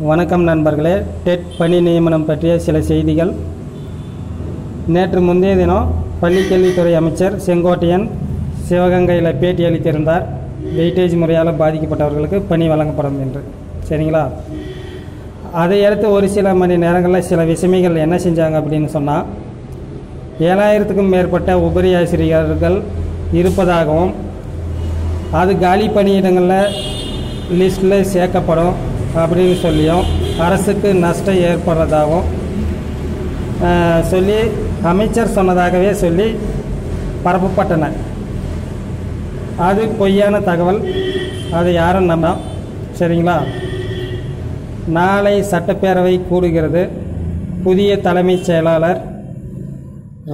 வணக்கம் நண்பர்களே. டெட் பணி நியமனம் பற்றிய சில செய்திகள். நேற்று முந்தைய தினம் பள்ளிக்கல்வித்துறை அமைச்சர் செங்கோட்டையன் சிவகங்கையில் பேட்டி அளித்திருந்தார். வெயிட்டேஜ் முறையால் பாதிக்கப்பட்டவர்களுக்கு பணி வழங்கப்படும் என்று. சரிங்களா? அதையடுத்து ஒரு சில மணி நேரங்களில் சில விசமிகள் என்ன செஞ்சாங்க அப்படின்னு சொன்னால், 7000க்கும் மேற்பட்ட உபரி ஆசிரியர்கள் இருப்பதாகவும் அது காலி பணியிடங்களில் லிஸ்ட்டில் சேர்க்கப்படும் அப்படின்னு சொல்லியும் அரசுக்கு நஷ்டம் ஏற்படுறதாகவும் சொல்லி அமைச்சர் சொன்னதாகவே சொல்லி பரப்பப்பட்டன. அது பொய்யான தகவல். அது யாரும் நம்ப. சரிங்களா? நாளை சட்டப்பேரவை கூடுகிறது. புதிய தலைமைச் செயலாளர்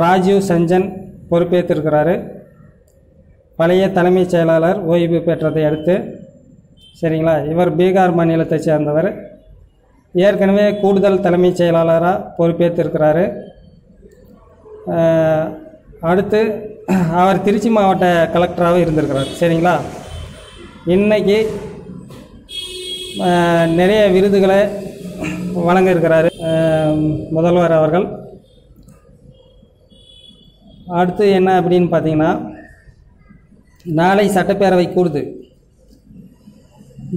ராஜீவ் சஞ்சன் பொறுப்பேற்றிருக்கிறாரு. பழைய தலைமைச் செயலாளர் ஓய்வு பெற்றதை அடுத்து. சரிங்களா? இவர் பீகார் மாநிலத்தை சேர்ந்தவர். ஏற்கனவே கூடுதல் தலைமைச் செயலாளராக பொறுப்பேற்றிருக்கிறாரு. அடுத்து அவர் திருச்சி மாவட்ட கலெக்டராகவும் இருந்திருக்கிறார். சரிங்களா? இன்றைக்கி நிறைய விருதுகளை வழங்க இருக்கிறாரு முதல்வர் அவர்கள். அடுத்து என்ன அப்படின்னு பார்த்தீங்கன்னா, நாளை சட்டப்பேரவை கூடுது.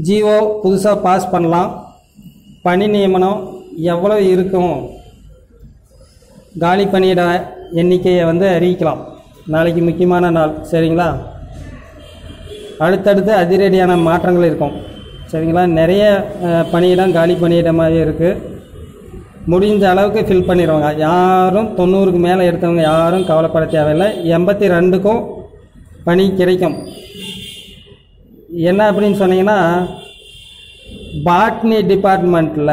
ஜிஓ புதுசாக பாஸ் பண்ணலாம். பணி நியமனம் எவ்வளோ இருக்கும், காலி பணியிட எண்ணிக்கையை அறிவிக்கலாம். நாளைக்கு முக்கியமான நாள். சரிங்களா? அடுத்தடுத்து அதிரடியான மாற்றங்கள் இருக்கும். சரிங்களா? நிறைய பணியிடம் காலி பணியிடமாகவே இருக்குது. முடிஞ்ச அளவுக்கு ஃபில் பண்ணிடுவாங்க. யாரும் 90க்கு மேலே எடுத்தவங்க யாரும் கவலைப்பட தேவையில்லை. 82க்கும் பணி கிடைக்கும். என்ன அப்படின்னு சொன்னீங்கன்னா, பாட்னி டிபார்ட்மெண்ட்டில்,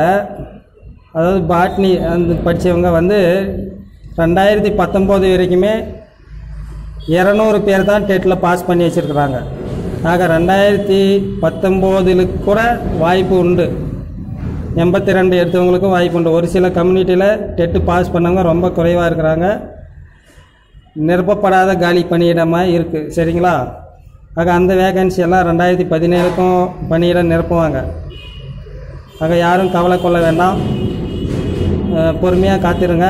அதாவது பாட்னி படித்தவங்க 2019 வரைக்குமே 200 பேர் தான் டெட்டில் பாஸ் பண்ணி வச்சுருக்குறாங்க. ஆக 2019 கூட வாய்ப்பு உண்டு. 82 எடுத்தவங்களுக்கும் வாய்ப்பு உண்டு. ஒரு சில கம்யூனிட்டியில் டெட்டு பாஸ் பண்ணவங்க ரொம்ப குறைவாக இருக்கிறாங்க. நிரப்பப்படாத காலி பணியிடமாக இருக்குது. சரிங்களா? ஆக அந்த வேகன்சி எல்லாம் 2017க்கும் பணியிடம் நிரப்புவாங்க. ஆக யாரும் கவலை கொள்ள வேண்டாம். பொறுமையாக காத்திருங்க.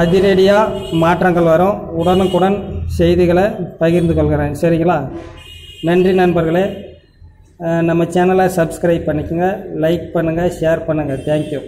அதிரடியாக மாற்றங்கள் வரும். உடனுக்குடன் செய்திகளை பகிர்ந்து கொள்கிறேன். சரிங்களா? நன்றி நண்பர்களே. நம்ம சேனலை சப்ஸ்கிரைப் பண்ணிக்கோங்க, லைக் பண்ணுங்கள், ஷேர் பண்ணுங்கள். தேங்க்யூ.